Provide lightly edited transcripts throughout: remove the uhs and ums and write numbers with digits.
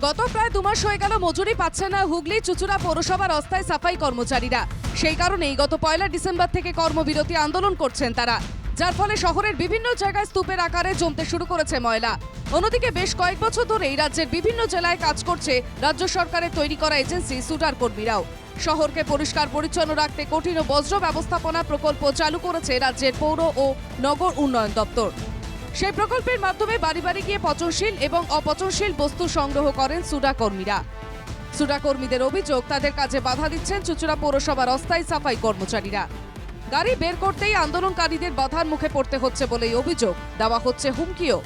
গত প্রায় 2 মাস হয়ে গেল মজুরি পাচ্ছে না হুগলি চুচুড়া পৌরসভার অস্থায়ী সাফাই কর্মচারীরা। সেই কারণেই গত 1 ডিসেম্বর থেকে কর্মবিরতি আন্দোলন করছেন তারা, যার ফলে শহরের বিভিন্ন জায়গায় স্তূপের আকারে জমতে শুরু করেছে ময়লা। অন্যদিকে বেশ কয়েক বছর ধরেই রাজ্যের বিভিন্ন জেলায় কাজ করছে রাজ্য সরকারের তৈরি করা এজেন্সি সুডার কর্মীরাও। শহরকে পরিষ্কার পরিচ্ছন্ন রাখতে কঠিন ও বজ্র ব্যবস্থাপনা প্রকল্প চালু করেছে রাজ্যের পৌর ও নগর উন্নয়ন দপ্তর। সেই প্রকল্পের মাধ্যমে বাড়ি বাড়ি গিয়ে পচনশীল এবং অপচনশীল বস্তু সংগ্রহ করেন সুডা কর্মীরা। সুডা কর্মীদের অভিযোগ, তাদের কাজে বাধা দিচ্ছেন চুচুড়া পৌরসভার অস্থায়ী সাফাই কর্মচারীরা। গাড়ি বের করতেই আন্দোলনকারীদের বাধার মুখে পড়তে হচ্ছে বলেই অভিযোগ, দেওয়া হচ্ছে হুমকিও।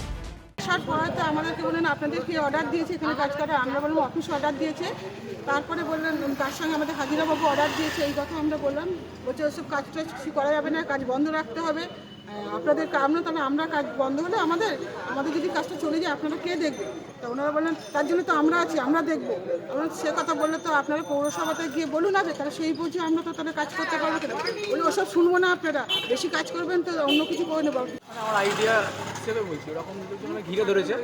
আসার পরে তো আমাদেরকে বললেন আপনাদের কি অর্ডার দিয়েছে এখানে কাজ করার, আমরা বললাম অফিস অর্ডার দিয়েছে। তারপরে বললেন তার সঙ্গে আমাদের হাজিরাবাবু অর্ডার দিয়েছে, এই কথা আমরা বললাম। বলছে ওসব কাজ টাজ কিছু করা যাবে না, কাজ বন্ধ রাখতে হবে আপনাদের। আমরা কাজ বন্ধ হলে আমাদের যদি কাজটা চলে যায় আপনারা কে দেখবে? তা ওনারা বললেন তার জন্য তো আমরা আছি, আমরা দেখবো। আমরা সে কথা বললে তো আপনারা পৌরসভাতে গিয়ে বলুন আগে, তাহলে সেই বুঝে আমরা তো তাহলে কাজ করতে পারবো কেন? বলি ওসব শুনবো না, আপনারা বেশি কাজ করবেন তো অন্য কিছু করে নেবো। আমার আইডিয়া হিসেবে বলছি, ওরকম মানে ঘিরে ধরেছে,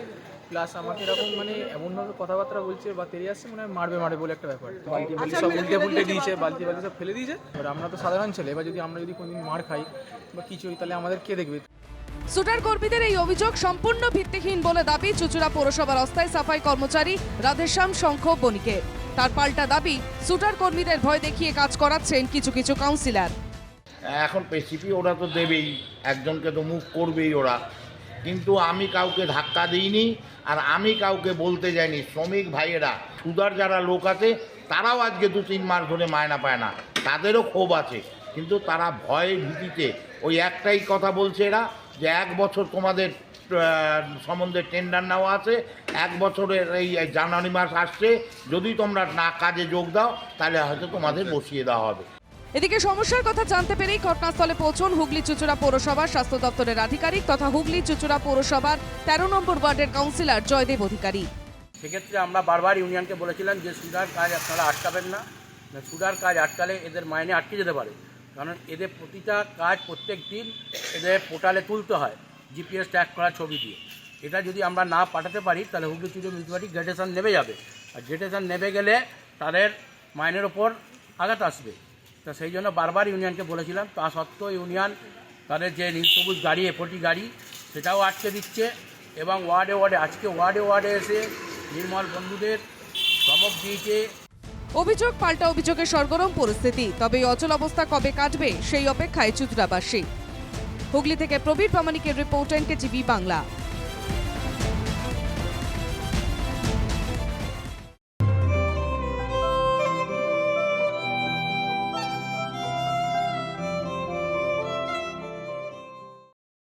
প্লাস আমাকে এরকম মানে এমনভাবে কথাবার্তা বলছে বা তেড়ে আসছে, মানে মারবে বলে একটা ব্যাপার। বালতি সব উল্টে দিয়েছে, বালতি সব ফেলে দিয়েছে। এবার আমরা তো সাধারণ ছেলে, এবার আমরা যদি কোনোদিন মার খাই বা কিছু হই তাহলে আমাদের কে দেখবে? সুডার কর্মীদের এই অভিযোগ সম্পূর্ণ ভিত্তিহীন বলে দাবি চুচুড়া পৌরসভার অস্থায়ী সাফাই কর্মচারী রাধেশ্যাম শঙ্খ বণিকের। তার পাল্টা দাবি, সুডার কর্মীদের ভয় দেখিয়ে কাজ করাচ্ছেন কিছু কাউন্সিলর। এখন পেসিপি ওরা তো দেবেই, একজনকে তো মুখ করবেই ওরা, কিন্তু আমি কাউকে ধাক্কা দিইনি আর আমি কাউকে বলতে যাইনি। শ্রমিক ভাইয়েরা সুদার যারা লোক আছে তারাও আজকে 2-3 মাস ধরে মায়না পায় না, তাদেরও ক্ষোভ আছে, কিন্তু তারা ভয়ের ভীতিতে ওই একটাই কথা বলছে এরা, যে 1 বছর তোমাদের সম্বন্ধে টেন্ডার নেওয়া আছে, 1 বছরের এই জানুয়ারি মাস আসছে, যদি তোমরা না কাজে যোগ দাও তাহলে হয়তো তোমাদের বসিয়ে দেওয়া হবে। এদিকে সমস্যার কথা জানতে পেরেই ঘটনাস্থলে পৌঁছন হুগলি চুচুড়া পৌরসভার স্বাস্থ্য দপ্তরের আধিকারিক তথা হুগলি চুচুড়া পৌরসভার 13 নম্বর ওয়ার্ডের কাউন্সিলর জয়দেব অধিকারী। সেক্ষেত্রে আমরা বারবার ইউনিয়নকে বলেছিলাম যে সুডার কাজ আপনারা আটকাবেন না, সুডার কাজ আটকালে এদের মাইনে আটকে যেতে পারে। কারণ এদের প্রতিটা কাজ প্রত্যেক দিন এদের পোর্টালে তুলতে হয় জিপিএস ট্র্যাক করা ছবি দিয়ে। এটা যদি আমরা না পাঠাতে পারি তাহলে হুগলি চুচুড়া মিউনিসিপালিটি গ্রেডেশন নেমে যাবে, আর গ্রেডেশন নেমে গেলে তাদের মাইনের ওপর আঘাত আসবে। তা সেই জন্য বারবার ইউনিয়নকে বলেছিলাম, তা সত্ত্বেও ইউনিয়ন তাদের যে নীল সবুজ গাড়ি এফটি গাড়ি সেটাও আটকে দিচ্ছে, এবং আজকে ওয়ার্ডে এসে নির্মল বন্ধুদের ধমক দিয়েছে। অভিযোগ পাল্টা অভিযোগের সরগরম পরিস্থিতি, তবে এই অচল অবস্থা কবে কাটবে সেই অপেক্ষায় চুচুড়াবাসী। হুগলি থেকে প্রবীর প্রামাণিকের রিপোর্ট, NKTV বাংলা।